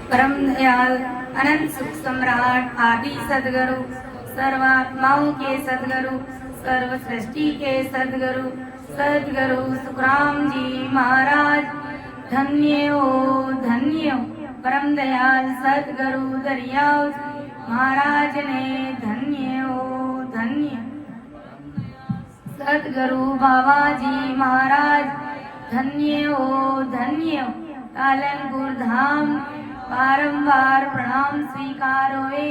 परम दयाल अनंत सुख सम्राट आदि सदगुरु सर्वात्माओं के सदगुरु सर्व सृष्टि के सदगुरु सदगुरु सुखराम जी महाराज धन्य हो धन्य हो। परम दयाल सदगुरु दरियाव महाराज ने धन्य हो धन्य। सदगुरु बाबा जी महाराज धन्य हो धन्य हो। कालनपुर धाम बारंबार प्रणाम स्वीकार हुए।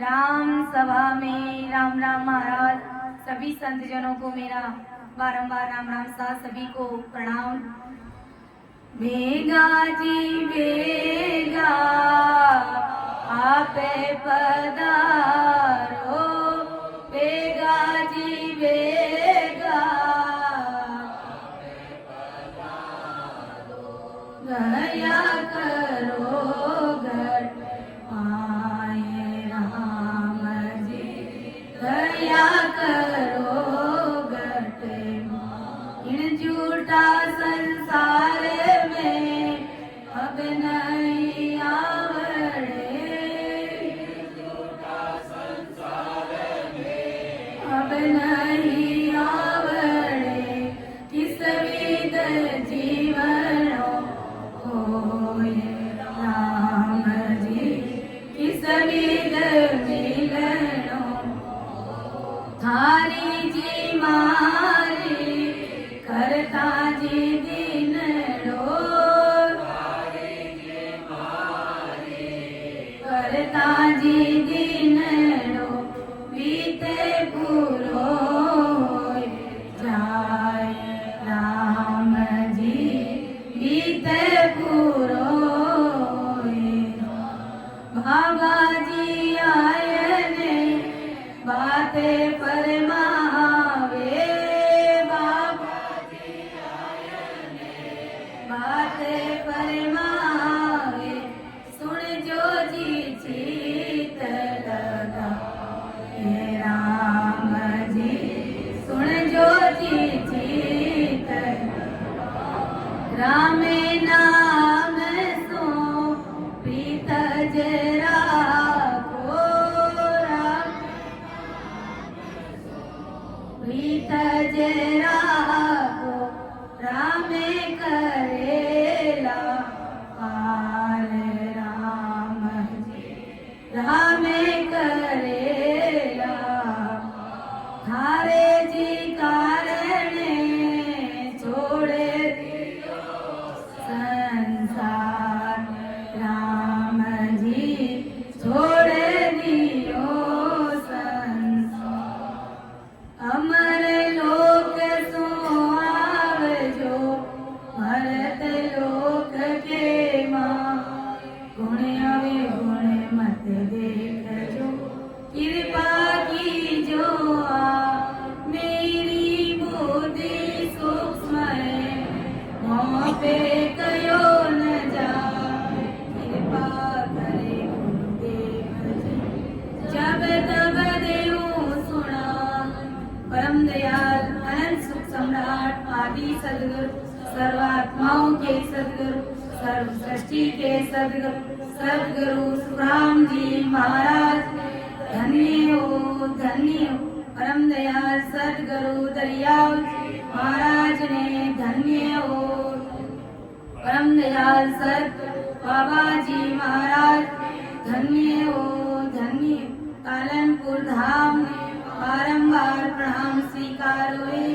राम सभा में राम राम महाराज सभी संत जनों को मेरा बारंबार राम राम सा सभी को प्रणाम। बेगा जी बेगा आपे पधारो बेगा जी बेगा दया करो गट पाए राम जी दया करो गट इन झूठा संसार में अब नहीं आवड़े अब नहीं आवड़े किस विध जीवनो होए राम जी किस विध मिलनो थारी जी मारी करता जी दिन करता जी दिन बीते पूरो जाए राम जी बीते पूरो बाबा जी आए ने बातें फरमावे बाबा जी आए ने बातें फरमावे सुन जो जी चीत लगा हे राम जी सुन जो जी चीत राम नाम सो प्रीत जरा को राम प्रीत जरा को राम करेला पार राम राम करेला थारे जी कारण छोड़े संसार राम जी छोड़े दियो संसार अमर लोक सो आवजो भरत लोक के मां गुण अवे गुण मत देखजो कृपा की जो मेरी बुद्धि सूक्ष्म है मोह पे कयो न जाए कृपा करे गुरुदेव जी जब तब देहु सुना। परम दयाल अनंत सुख सम्राट आदि सदगुरु सर्वात्माओं के सदगुरु सर्व सृष्टि के सदगुरु सदगुरु सुखराम जी महाराज धन्य हो धन्य हो। परम दयाल सदगुरु दरियाव महाराज ने धन्य हो। परम दयाल सद बाबा जी महाराज धन्य हो धन्य। कालनपुर धाम बारंबार प्रणाम स्वीकार हुए।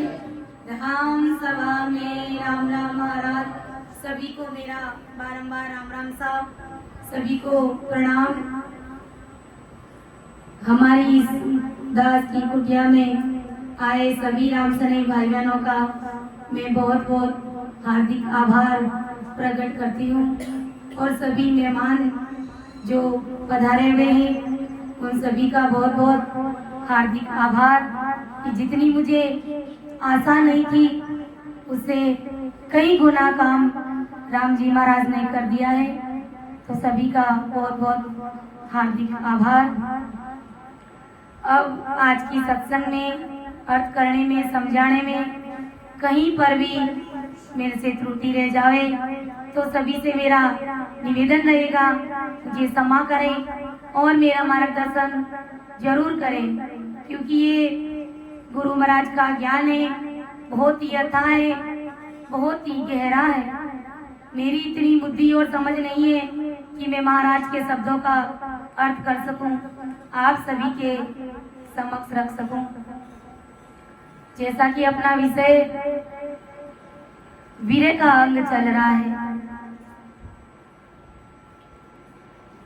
राम सभा में राम राम महाराज सभी को मेरा बारंबार राम राम साहब सभी को प्रणाम। हमारी इस दास की कुटिया में आए सभी राम सने भाई बहनों का मैं बहुत बहुत हार्दिक आभार प्रकट करती हूँ और सभी मेहमान जो पधारे हुए हैं उन सभी का बहुत बहुत हार्दिक आभार कि जितनी मुझे आशा नहीं थी उससे कई गुना काम राम जी महाराज ने कर दिया है तो सभी का बहुत बहुत हार्दिक आभार। अब आज की सत्संग में अर्थ करने में समझाने में कहीं पर भी मेरे से त्रुटि रह जावे तो सभी से मेरा निवेदन रहेगा मुझे क्षमा करें और मेरा मार्गदर्शन जरूर करें, क्योंकि ये गुरु महाराज का ज्ञान है, बहुत ही अथाह है, बहुत ही गहरा है। मेरी इतनी बुद्धि और समझ नहीं है कि मैं महाराज के शब्दों का अर्थ कर सकूं, आप सभी के समक्ष रख सकूं। जैसा कि अपना विषय वीर्य का अंग चल रहा है,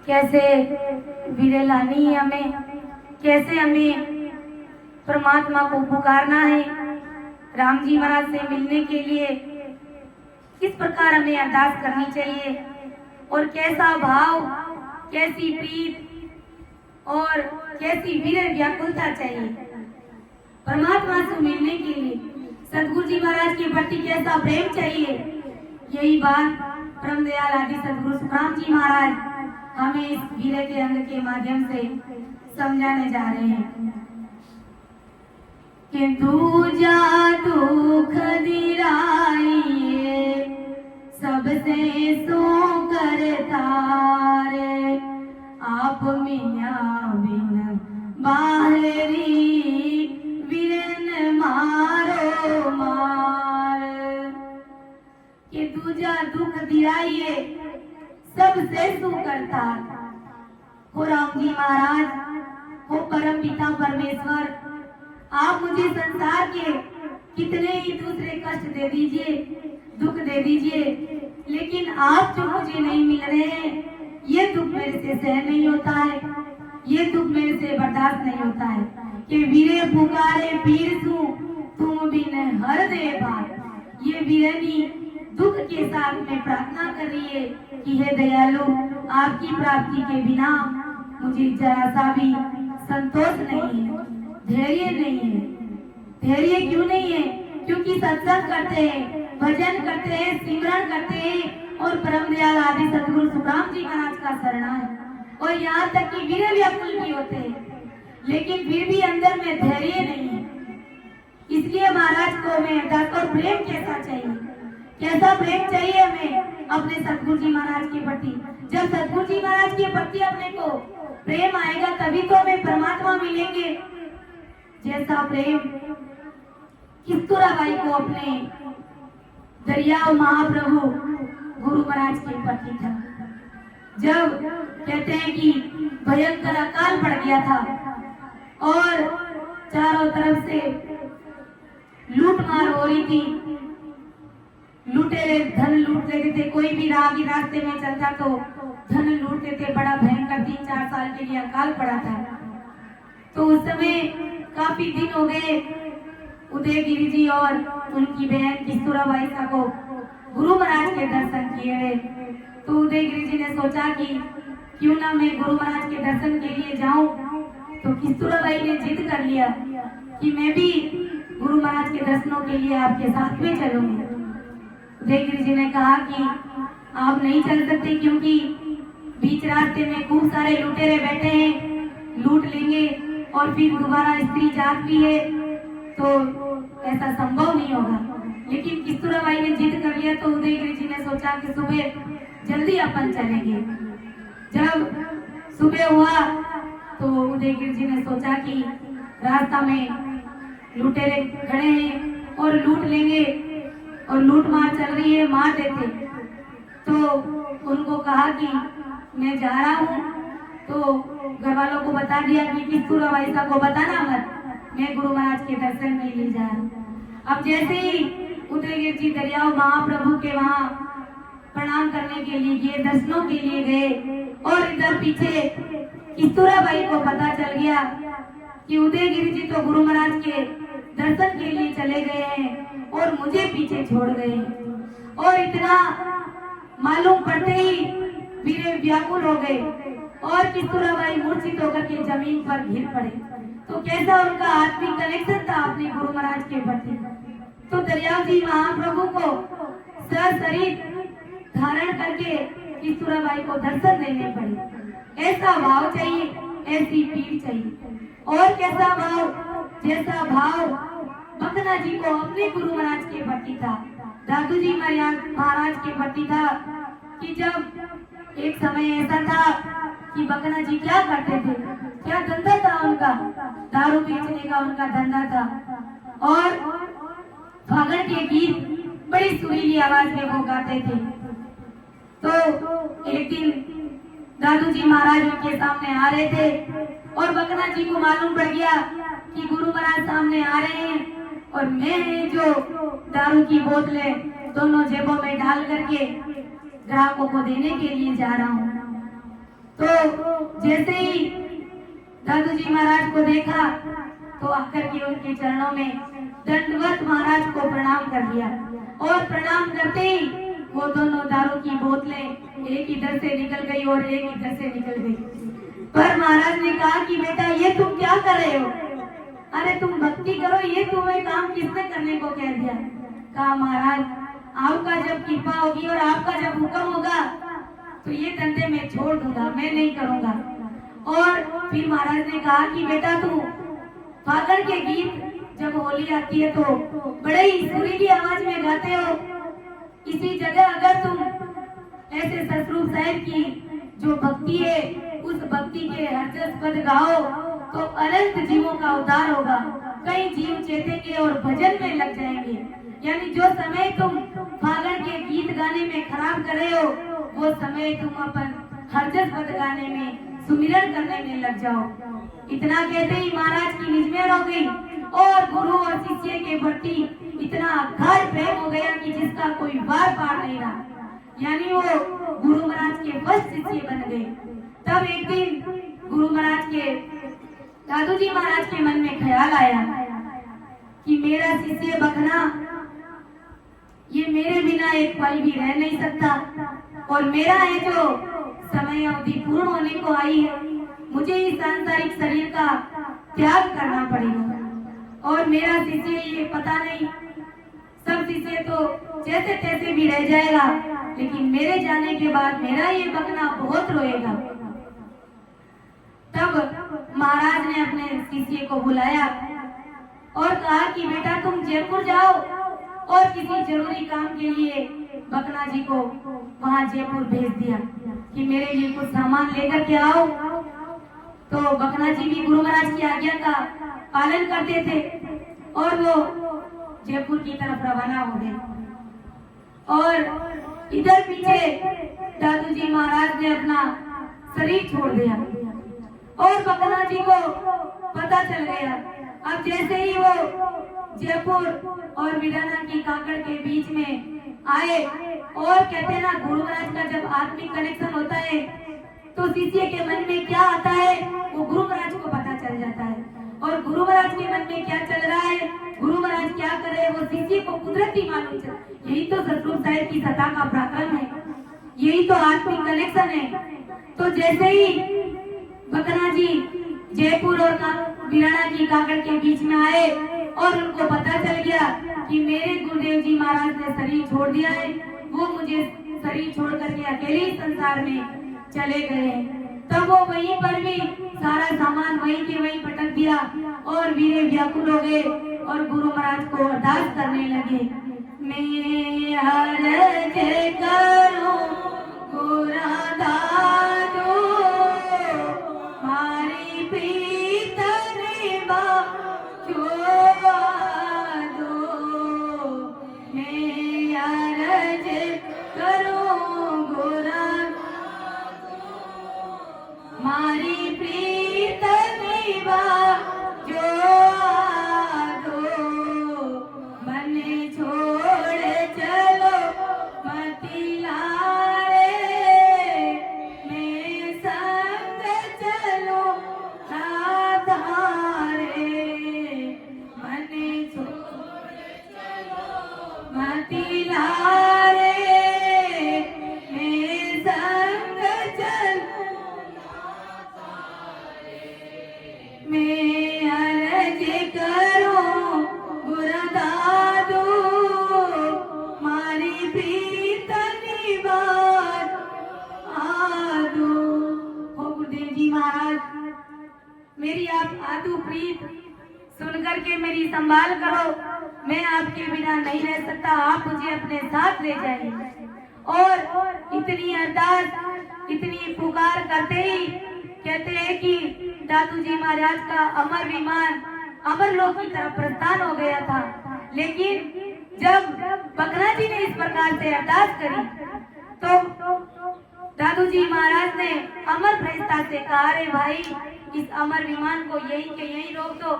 कैसे वीर्य लानी है हमें, कैसे हमें परमात्मा को पुकारना है, राम जी महाराज से मिलने के लिए किस प्रकार हमें अरदास करनी चाहिए और कैसा भाव, कैसी प्रीत और कैसी वीर व्याकुलता चाहिए परमात्मा से मिलने के लिए, सदगुरु जी महाराज के प्रति कैसा प्रेम चाहिए। यही बात परम दयाल आदि सदगुरु सुखराम जी महाराज हमें इस वीर्य के अंग के माध्यम से समझाने जा रहे हैं कि दूजा दुख दिराइए सबसे सो कर तारे, आप मियाँ बिन बाहरी वीरन मारो मार। कि दूजा दुख दिराइए सबसे सो कर तार। हो राम जी महाराज, हो परम पिता परमेश्वर, आप मुझे संसार के कितने ही दूसरे कष्ट दे दीजिए, दुख दे दीजिए, लेकिन आप जो मुझे नहीं मिल रहे हैं, ये दुख मेरे से सहन नहीं होता है, ये दुख मेरे से बर्दाश्त नहीं होता है। कि वीरे पुकारे पीर सू तुम बिन हर दे बात। ये वीरनी दुख के साथ में प्रार्थना कर रही है कि हे दयालु, आपकी प्राप्ति के बिना मुझे जरा सा भी संतोष नहीं है, धैर्य नहीं है। धैर्य क्यों नहीं है? क्योंकि सत्संग करते हैं, भजन करते हैं, सिमरन करते हैं और परम दयाल आदि सदगुरु सुखराम जी महाराज का शरणा है, और यहाँ तक कि वीर व्याकुल भी होते हैं, लेकिन फिर भी अंदर में धैर्य नहीं है। इसलिए महाराज को मैं अरदास, और प्रेम कैसा चाहिए, कैसा प्रेम चाहिए हमें अपने सदगुरु जी महाराज के प्रति। जब सदगुरु जी महाराज के प्रति अपने को प्रेम आएगा तभी तो हमें परमात्मा मिलेंगे। जैसा प्रेम किस्तूराबाई को अपने दरियाव महाप्रभु गुरु महाराज के प्रति था। जब कहते हैं कि भयंकर अकाल पड़ गया था और चारों तरफ से लूट मार हो रही थी, लुटेरे धन लूट लेते थे, कोई भी रागी रास्ते में चलता तो धन लूटते थे। बड़ा भयंकर 3-4 साल के लिए अकाल पड़ा था। तो उस समय काफी दिन हो गए उदयगिरी जी और उनकी बहन किस्तूराबाई को गुरु महाराज के दर्शन किए हुए। तो उदयगिरी जी ने सोचा कि क्यों ना मैं गुरु महाराज के दर्शन के लिए जाऊं। तो किस्तूराबाई ने जिद कर लिया कि मैं भी गुरु महाराज के दर्शनों के लिए आपके साथ में चलूंगी। उदयगिरी जी ने कहा कि आप नहीं चल सकते, क्योंकि बीच रास्ते में खूब सारे लुटेरे बैठे हैं, लूट लेंगे और फिर दोबारा स्त्री जात भी है, तो ऐसा संभव नहीं होगा। लेकिन किस्तूराबाई ने जिद कर लिया तो उदयगिरी जी ने सोचा कि सुबह जल्दी अपन चलेंगे। जब सुबह हुआ तो उदयगिरी जी ने सोचा कि रास्ता में लुटेरे खड़े हैं और लूट लेंगे और लूट मार चल रही है, मार देते। तो उनको कहा कि मैं जा रहा हूँ, तो घर वालों को बता दिया कि किस्तूराबाई को बताना मत, मैं गुरु महाराज के दर्शन में ले जा रहा हूँ। अब जैसे ही उदयगिरी जी दरियाव महाप्रभु के वहाँ प्रणाम करने के लिए गए, दर्शनों के लिए गए, और इधर पीछे किस्तूराबाई को पता चल गया कि उदयगिरी जी तो गुरु महाराज के दर्शन के लिए चले गए हैं और मुझे पीछे छोड़ गए हैं। और इतना मालूम पड़ते ही वीर व्याकुल हो गए और किस्तूराबाई मूर्छित होकर के जमीन पर गिर पड़े। तो कैसा उनका आत्मिक कनेक्शन था अपने गुरु महाराज के प्रति। तो दरियाव जी महाप्रभु को सशरीर धारण करके किस्तूराबाई को दर्शन देने पड़े। ऐसा भाव चाहिए, ऐसी पीर चाहिए। और कैसा भाव, जैसा भाव बकना जी को अपने गुरु महाराज के प्रति था, दादू जी महाराज के प्रति था, कि जब एक समय ऐसा था कि बकना जी क्या करते थे, क्या धंधा था उनका, दारू बेचने का उनका धंधा था। और फागण के गीत बड़ी सुरीली आवाज में वो गाते थे। तो एक दिन दादू जी महाराज उनके सामने आ रहे थे और बकना जी को मालूम पड़ गया कि गुरु महाराज सामने आ रहे हैं और मैं जो दारू की बोतलें दोनों जेबों में डाल करके ग्राहकों को देने के लिए जा रहा हूँ। तो जैसे ही दादू जी महाराज को देखा तो आकर के उनके चरणों में दंडवत महाराज को प्रणाम कर दिया और प्रणाम करते ही वो दोनों दारू की बोतलें एक इधर से निकल गई और एक इधर से निकल गई। पर महाराज ने कहा कि बेटा ये तुम क्या कर रहे हो, अरे तुम भक्ति करो, ये तुम्हें काम किसने करने को कह दिया। कहा महाराज आपका जब कृपा होगी और आपका जब हुक्म होगा तो ये धंधे मैं छोड़ दूंगा, मैं नहीं करूंगा। और फिर महाराज ने कहा कि बेटा तू फागण के गीत जब होली आती है तो बड़े ही सुरीली आवाज में गाते हो, इसी जगह अगर तुम ऐसे सतरूप साहिब की जो भक्ति है उस भक्ति के हरजस पद गाओ तो अनंत जीवों का उद्धार होगा, कई जीव चेतेंगे और भजन में लग जाएंगे। यानी जो समय तुम फागण के गीत गाने में खराब कर रहे हो वो समय तुम अपन हरजस पद गाने में सुमिरन करने में लग जाओ। इतना कहते ही महाराज की निजमेर हो गई और गुरु और शिष्य के प्रति इतना गाढ़ प्रेम हो गया कि जिसका कोई बार पार नहीं रहा। यानी वो गुरु महाराज के वश शिष्य बन गए। तब एक दिन गुरु महाराज के दादू जी महाराज के मन में ख्याल आया कि मेरा शिष्य बकना ये मेरे बिना एक पल भी रह नहीं सकता और मेरा है जो समय अवधि पूर्ण होने को आई है, मुझे इस सांसारिक शरीर का त्याग करना पड़ेगा। और मेरा शिष्य ये पता नहीं, सब शिष्य तो जैसे तैसे भी रह जाएगा, लेकिन मेरे जाने के बाद मेरा ये बकना बहुत रोएगा। तब महाराज ने अपने शिष्य को बुलाया और कहा कि बेटा तुम जयपुर जाओ और किसी जरूरी काम के लिए बकना जी को वहां जयपुर भेज दिया कि मेरे लिए कुछ सामान लेकर के आओ। तो बकना जी भी गुरु महाराज की आज्ञा का पालन करते थे और वो जयपुर की तरफ रवाना हो गए। और इधर पीछे दादू जी महाराज ने अपना शरीर छोड़ दिया और बकना जी को पता चल गया। अब जैसे ही वो जयपुर और वीराना की काकड़ के बीच में आए और कहते ना गुरु महाराज का जब आत्मिक कनेक्शन होता है तो शिष्य के मन में क्या आता है वो गुरु महाराज को पता चल जाता है। और गुरु महाराज के मन में क्या चल रहा है, गुरु महाराज क्या कर रहे हैं, वो शिष्य को कुदरती मालूम चल। यही तो सतरूप साहिब की सत्ता का पराक्रम है, यही तो आत्मिक कनेक्शन है। तो जैसे ही बकना जी जयपुर और वीराना की काकड़ के बीच में आए और उनको पता चल गया कि मेरे गुरुदेव जी महाराज ने शरीर छोड़ दिया है, वो मुझे शरीर छोड़ करके अकेले संसार में चले गए। तब वो वहीं पर भी सारा सामान वहीं के वहीं पटक दिया और वीरे व्याकुल हो गए और गुरु महाराज को अरदास करने लगे। मैं अर्ज करूं गुरु दादू मारी प्रीत निभा दो, मैं अर्ज करूं गुरु मारी प्रीत निभा दो, मन छोड़ चलो मती लारे, मैं संग चलो राधारे, मन छोड़ चलो मती लारे, मैं संग चलो मैं अर्ज करूं गुरु दादू मारी प्रीत निभा दो। हो गुरुदेव जी महाराज मेरी आप आदू प्रीत सुन करके मेरी संभाल करो, मैं आपके बिना नहीं रह सकता, आप मुझे अपने साथ ले जाइए। और इतनी अरदास इतनी पुकार करते ही कहते हैं कि दादू जी महाराज का अमर विमान अमर लोक की तरफ प्रस्थान हो गया था। लेकिन जब बकरा जी ने इस प्रकार से अरदास करी तो दादू जी महाराज ने अमर फरिश्ता से कहा, रे भाई इस अमर विमान को यही के यही रोक दो,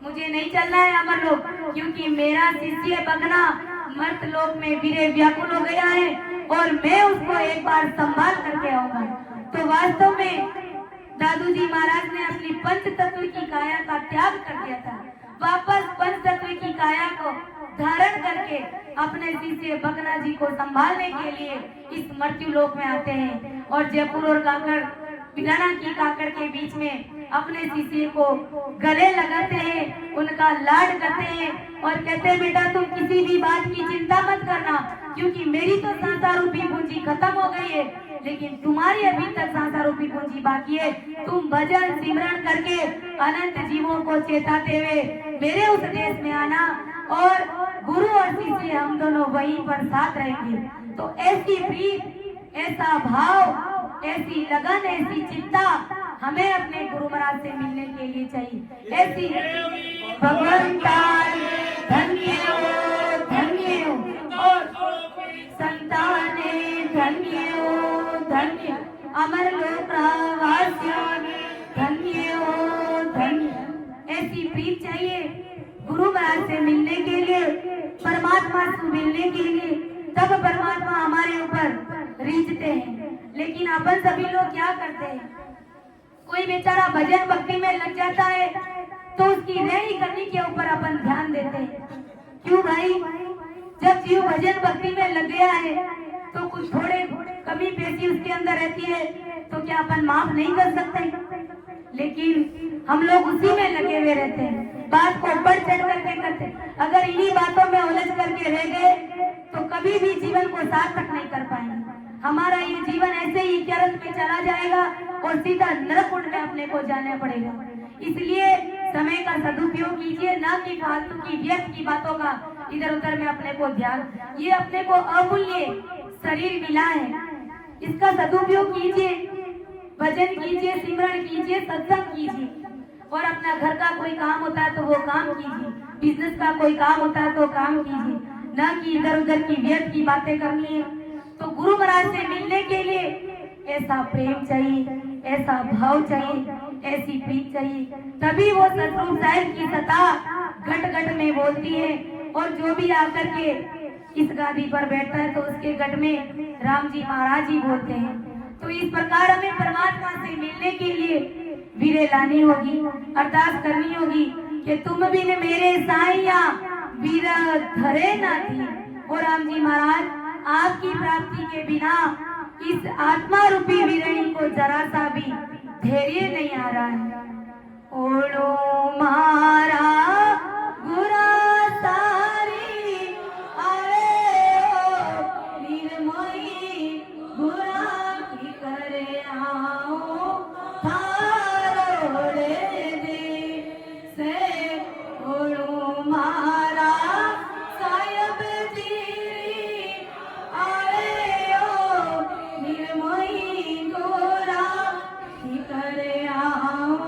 मुझे नहीं चलना है अमर लोक, क्योंकि मेरा शिष्य बकरा मर्त लोक में वीरे व्याकुल हो गया है और मैं उसको एक बार संभाल करके आऊंगा। तो वास्तव में दादू जी महाराज ने अपनी पंच तत्व की काया का त्याग कर दिया था। वापस पंच तत्व की काया को धारण करके अपने शिष्य बकरा जी को संभालने के लिए इस मृत्यु लोक में आते हैं और जयपुर और काकड़ पिलाना की काकड़ के बीच में अपने शिष्य को गले लगाते हैं, उनका लाड करते हैं और कहते हैं, बेटा तुम किसी भी बात की चिंता मत करना, क्योंकि मेरी तो संसार रूपी पूंजी खत्म हो गई है, लेकिन तुम्हारी अभी तक संसार रूपी पूंजी बाकी है। तुम भजन सिमरण करके अनंत जीवों को चेताते हुए मेरे उस देश में आना और गुरु और शिष्य हम दोनों वहीं पर साथ रहेंगे। तो ऐसी प्रीत, ऐसा भाव, ऐसी लगन, ऐसी चिंता हमें अपने गुरु महाराज से मिलने के लिए चाहिए। ऐसी भगवंता धन्य हो, धन्य हो और संताने धन्य हो, धन्य अमर लोक वासियों धन्य हो, धन्य। ऐसी प्रीत चाहिए गुरु महाराज से मिलने के लिए, परमात्मा से मिलने के लिए, तब परमात्मा हमारे ऊपर रीझते हैं। लेकिन अपन सभी लोग क्या करते हैं, कोई बेचारा भजन भक्ति में लग जाता है तो उसकी रैनी करने के ऊपर अपन ध्यान देते हैं। क्यों भाई, जब जीव भजन भक्ति में लग गया है तो कुछ थोड़े कमी पेशी उसके अंदर रहती है तो क्या अपन माफ नहीं कर सकते? लेकिन हम लोग उसी में लगे हुए रहते हैं, बात को बढ़ चढ़ करके करते। अगर इन्हीं बातों में उलझ करके रह गए तो कभी भी जीवन को सार्थक नहीं कर पाएंगे। हमारा ये जीवन ऐसे ही इक्यारत में चला जाएगा और सीधा नरक कुंड में अपने को जाना पड़ेगा। इसलिए समय का सदुपयोग कीजिए, ना कि फालतू की व्यर्थ की बातों का इधर उधर में अपने को ध्यान। ये अपने को अमूल्य शरीर मिला है, इसका सदुपयोग कीजिए, भजन कीजिए, सिमरण कीजिए, सत्संग कीजिए और अपना घर का कोई काम होता है तो वो काम कीजिए, बिजनेस का कोई काम होता है तो काम कीजिए, ना कि इधर उधर की व्यर्थ की बातें करनी है। तो गुरु महाराज से मिलने के लिए ऐसा प्रेम चाहिए, ऐसा भाव चाहिए, ऐसी प्रीत चाहिए, तभी वो सतरूप साहिब की सत्ता घट घट में बोलती है और जो भी आकर के इस गादी पर बैठता है तो उसके गट में राम जी महाराज ही बोलते हैं। तो इस प्रकार हमें परमात्मा से मिलने के लिए वीरे लानी होगी, अरदास करनी होगी कि तुम भी न मेरे साईया वीर धरे ना थी। और राम जी महाराज आपकी प्राप्ति के बिना इस आत्मा रूपी वीरणी को जरा सा भी धैर्य नहीं आ रहा है। ओलो मारा गुरा सारी आए ओ निर्मोही गुरा की करे आओ थारोड़े दे से ओलो मारा सायब जी आए ओ निर्मोही गुरा की करे आओ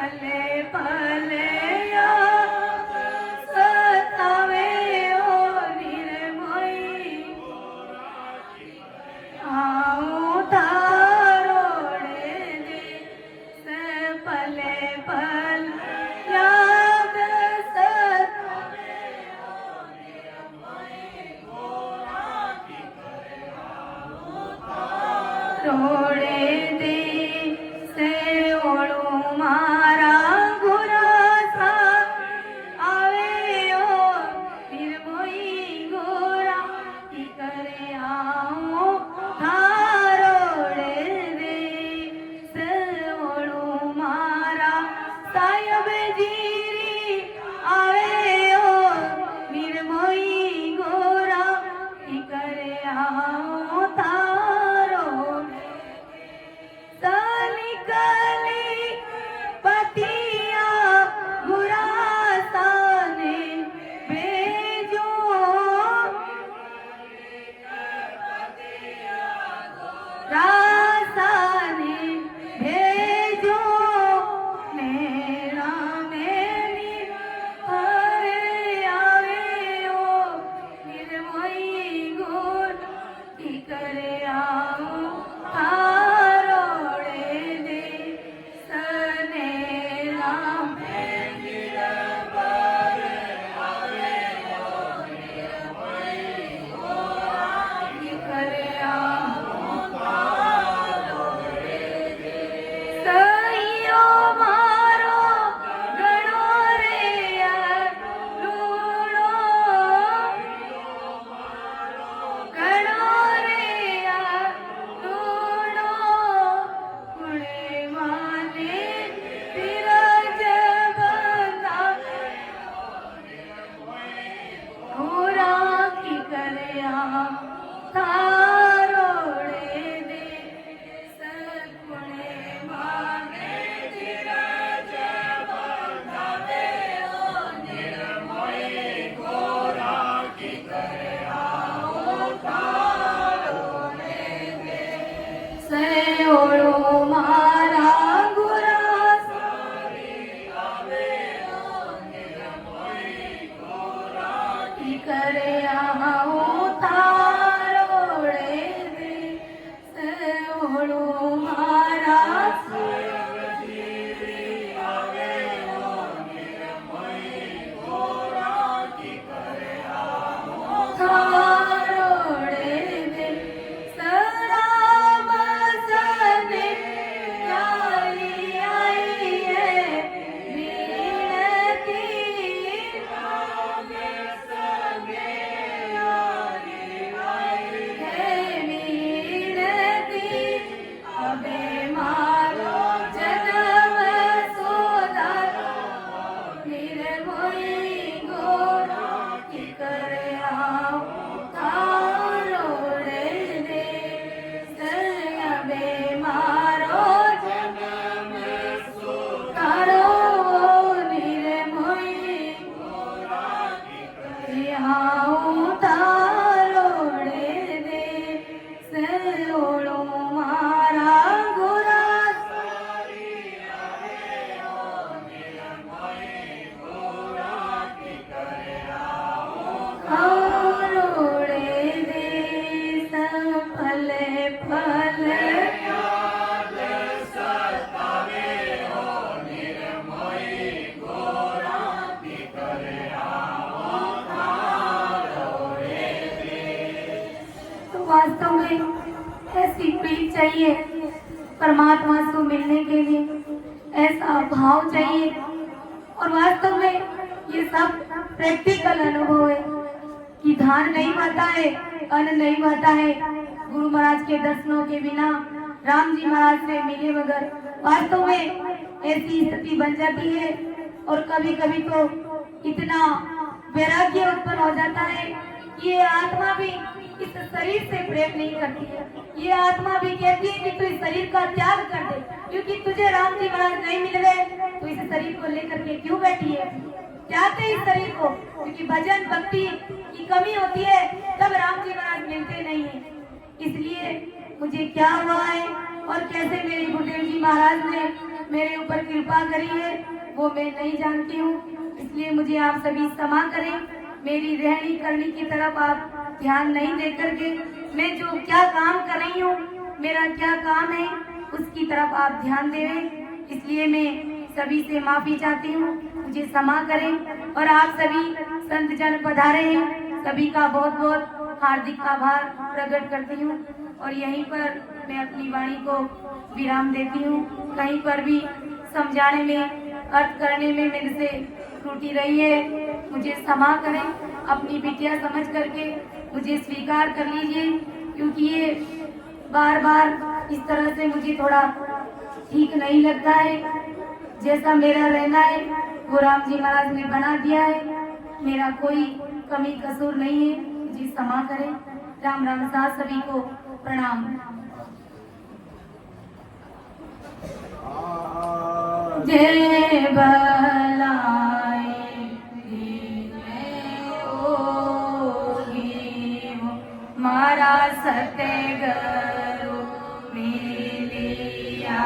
पले पले याद सतावे ओ निर्मोही आऊं तारोड़े दे से पले पल याद सतावे ओ निर्मोही तोड़े दे से ओळू मारा गुरासा आवे ओ निर्मोही गोरा की करे आओ थारोड़े दे से ओळू मारा सायब जीरी आवे ओ निर्मोही गोरा की करे आओ थारो निकली पतिया गुरासाने भेजो रासाने भेजो मेरा मेरी हरे आवे ओ निर्मोही गोर की करे आओ थारोड़े दे सने राम की करे सैयो मारो गणो रे लूणो गणो रे लूणो कुणे माने तिरज बंदा गोरा की करया थारोड़े दे सकुणे माने तिरज बंदा ओ निर्मोही गोरा की करया थारोड़े दे से ओळू मारा गुरास की करे आओ थारोड़े दे से ओळू मारा थारोड़े दे सराम सने आई आई है मीनती है मीनती अबे मारो जन्म सोदार निर्मोही गोरा की करे आओ थारोड़े दे अबे मारो जन्म सोदारो निर्मोही गोरा की करे आओ थारोड़े दे से ओळू मारा गोरा थारोड़े दे पले पले तो वास्तव में ऐसी प्रीत चाहिए परमात्मा से मिलने के लिए, ऐसा भाव चाहिए। और वास्तव में ये सब प्रैक्टिकल अनुभव है कि धान नहीं बहता है, अन्न नहीं बहता है। गुरु महाराज के दर्शनों के बिना, राम जी महाराज से मिले बगैर वास्तव में ऐसी स्थिति बन जाती है। और कभी कभी तो इतना वैराग्य उत्पन्न हो जाता है कि ये आत्मा भी इस शरीर से प्रेम नहीं करती है। ये आत्मा भी कहती है कि तू इस शरीर का त्याग कर दे, क्योंकि तुझे राम जी महाराज नहीं मिल गए तो इस शरीर को लेकर के क्यों बैठी है। त्यागते इस शरीर को, क्योंकि भजन भक्ति की कमी होती है, तब राम जी महाराज मिलते नहीं है। इसलिए मुझे क्या हुआ है और कैसे मेरे गुरुदेव जी महाराज ने मेरे ऊपर कृपा करी है वो मैं नहीं जानती हूँ, इसलिए मुझे आप सभी क्षमा करें। मेरी रहनी करनी की तरफ आप ध्यान नहीं दे करके मैं जो क्या काम कर रही हूँ, मेरा क्या काम है, उसकी तरफ आप ध्यान दें। इसलिए मैं सभी से माफी चाहती हूँ, मुझे क्षमा करें। और आप सभी संत जन पधारे हैं, सभी का बहुत बहुत हार्दिक आभार प्रकट करती हूँ। और यहीं पर मैं अपनी वाणी को विराम देती हूँ। कहीं पर भी समझाने में, अर्थ करने में मेरे से त्रुटि रही है, मुझे क्षमा करें। अपनी बिटिया समझ करके मुझे स्वीकार कर लीजिए, क्योंकि ये बार बार इस तरह से मुझे थोड़ा ठीक नहीं लगता है। जैसा मेरा रहना है वो राम जी महाराज ने बना दिया है, मेरा कोई कमी कसूर नहीं है, मुझे क्षमा करें। राम राम साथ सभी को प्रणाम। जय भलाई मारा सतगुरु मिलिया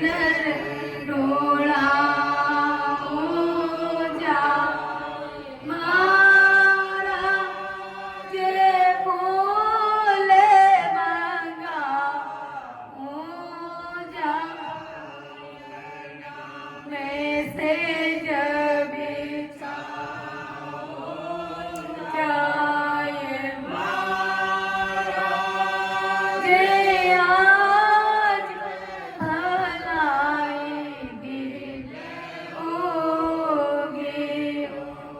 नर डोला जा मारा जे फूले मंगा जा मैं से जब जाए मारा जे आज भलाई दिल होगी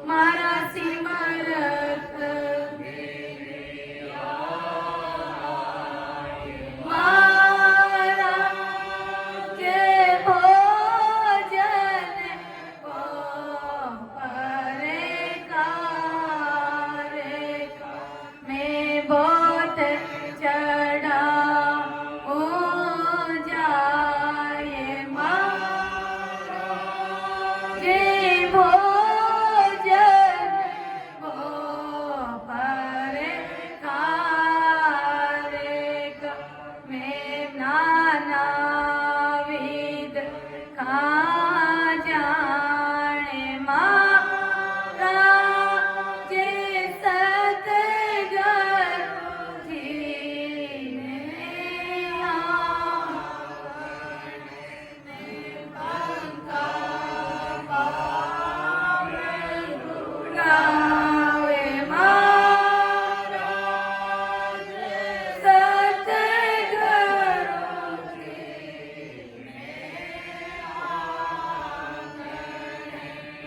मारा सिमरत मारा जे भोजन परे कारे मैं बहुत चढ़ा हो जाए मारा जे भोजन परे कारे मैं नाना विद खा जाने मारा जे सतगुर जी ने गावे मारा सतगुरु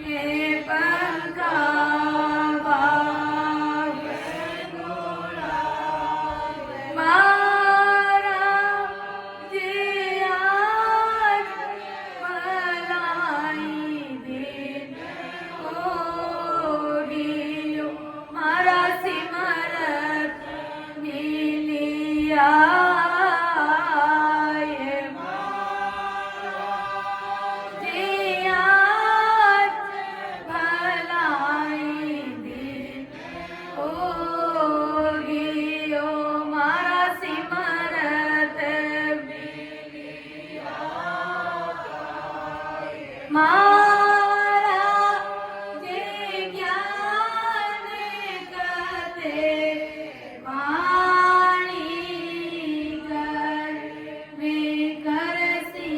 ये पंखा मारा जी आज भलाई दिन होगी मारा सिमरत मिलिया ये जी आज भलाई दिन होगी मारा सिमरत मारा जे ज्ञान कते वाणी कर में करसी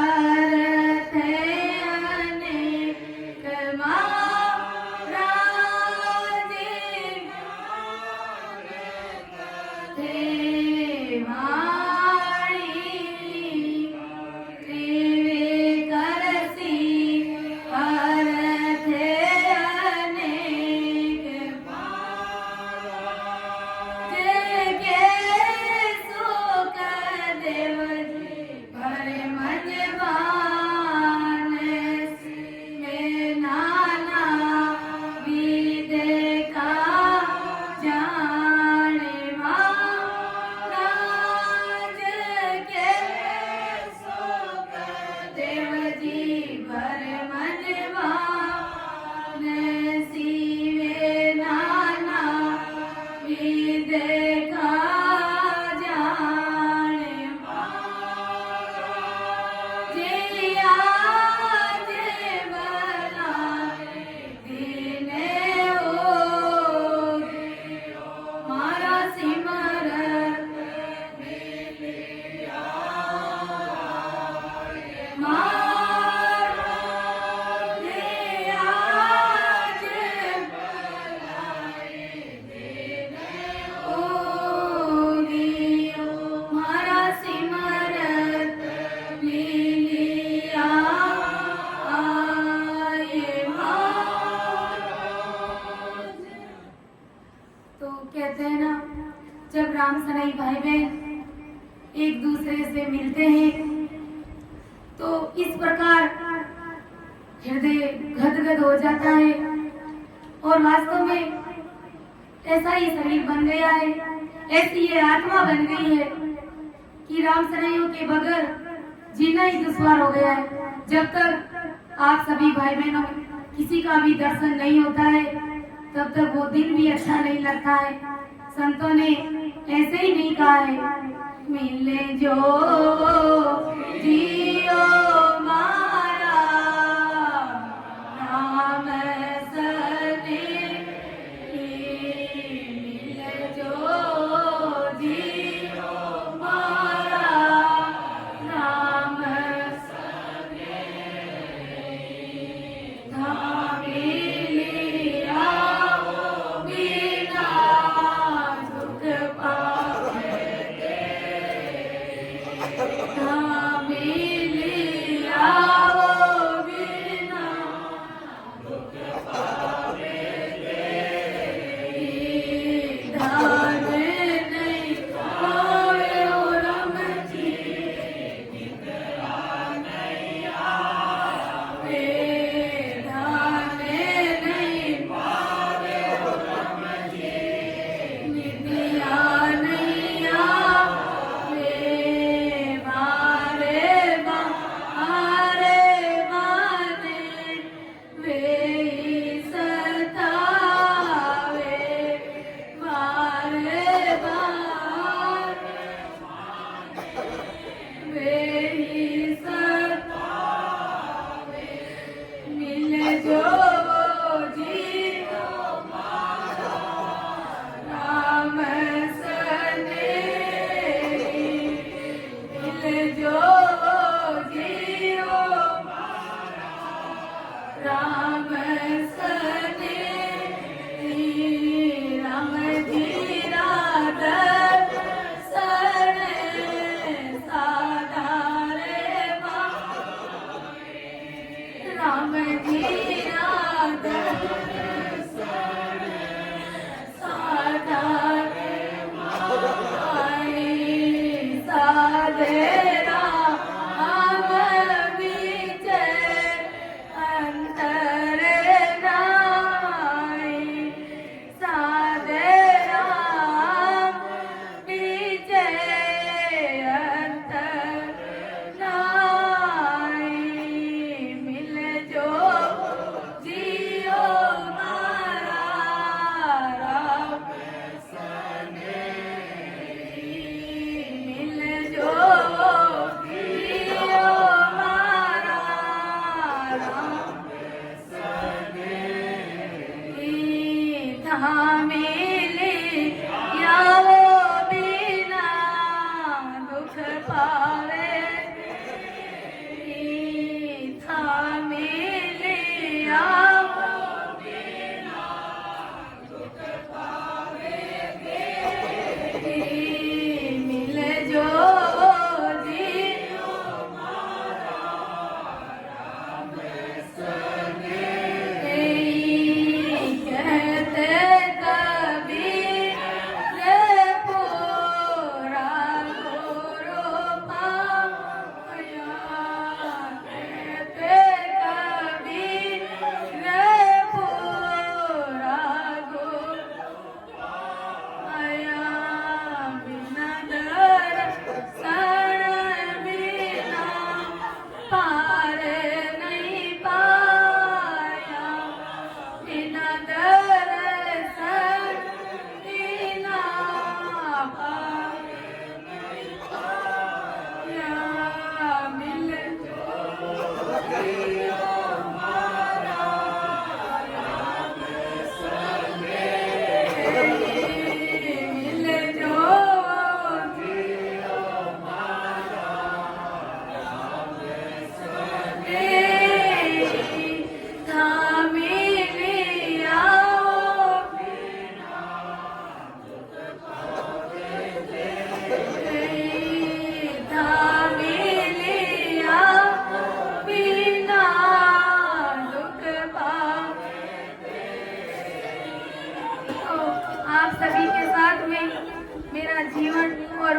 अर्थ अनेक मारा जे वाणी करसी अर्थ अनेक जे सुख देव भरे मन मानस में नाना विद का जाने महाराज के सुख देव जी भरे मन मानसी में नाना विद का जाने जी आज भलाई दिन होगी मारा सिमरत मारा जे आज भलाई दिन होगी मारा सिमरत मिलिया आए तो कहते हैं ना जब राम सनाई भाई बहन एक दूसरे से मिलते हैं तो इस प्रकार हृदय गदगद हो जाता है और वास्तव में ऐसा ही शरीर बन गया है, ऐसी ये आत्मा बन गई है कि राम सनाइयों के बगैर जीना ही दुश्वार हो गया है। जब तक आप सभी भाई बहनों किसी का भी दर्शन नहीं होता है तब तक वो दिन भी अच्छा नहीं लगता है। संतों ने ऐसे ही नहीं कहा है, मिले जो जी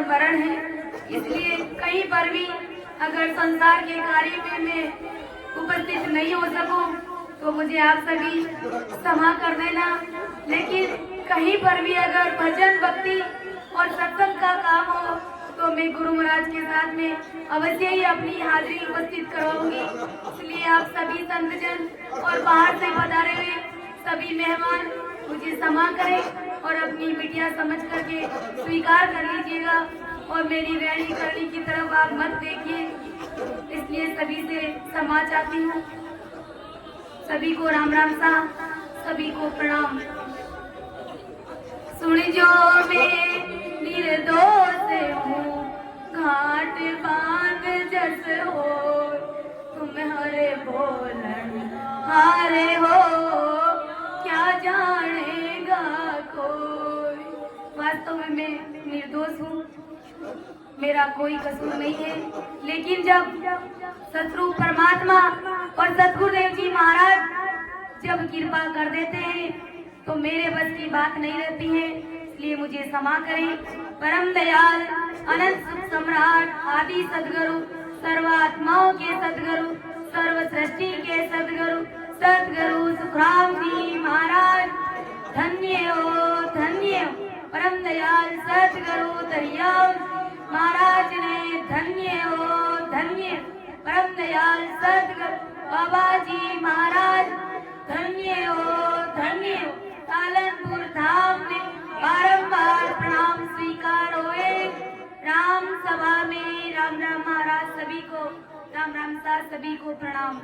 मरण है, इसलिए कहीं पर भी अगर संसार के कार्य में मैं उपस्थित नहीं हो सकूं तो मुझे आप सभी क्षमा कर देना। लेकिन कहीं पर भी अगर भजन भक्ति और सत्संग का काम हो तो मैं गुरु महाराज के साथ में अवश्य ही अपनी हाजिरी उपस्थित करवाऊंगी। इसलिए आप सभी संतजन और बाहर से पधारे हुए सभी मेहमान मुझे क्षमा करें और अपनी बिटिया समझ करके स्वीकार कर लीजिएगा और मेरी रहनी करनी की तरफ आप मत देखिए। इसलिए सभी से क्षमा चाहती हूँ। सभी को राम राम सा, सभी को प्रणाम। सुन जो मैं निर्दोष हूँ, घाट बांध जस हो, तुम्हारे बोलन हारे हो, क्या जानेगा कोई। वास्तव में मैं निर्दोष हूँ। मेरा कोई कसूर नहीं है, लेकिन जब सतगुरु परमात्मा और सतगुरुदेव जी महाराज जब कृपा कर देते हैं तो मेरे बस की बात नहीं रहती है, इसलिए मुझे क्षमा करें। परम दयाल अनंत सुख सम्राट आदि सदगुरु, सर्वात्माओं के सदगुरु, सर्व सृष्टि के सदगुरु, सदगुरु सुखराम जी महाराज धन्य हो परम दयाल सदगुरु दरियाव महाराज ने धन्य हो परम दयाल सदगुरु बाबा जी महाराज धन्य हो पालनपुर धाम में बारंबार प्रणाम स्वीकार होए। राम सभा में राम राम महाराज सभी को, राम राम सा सभी को प्रणाम।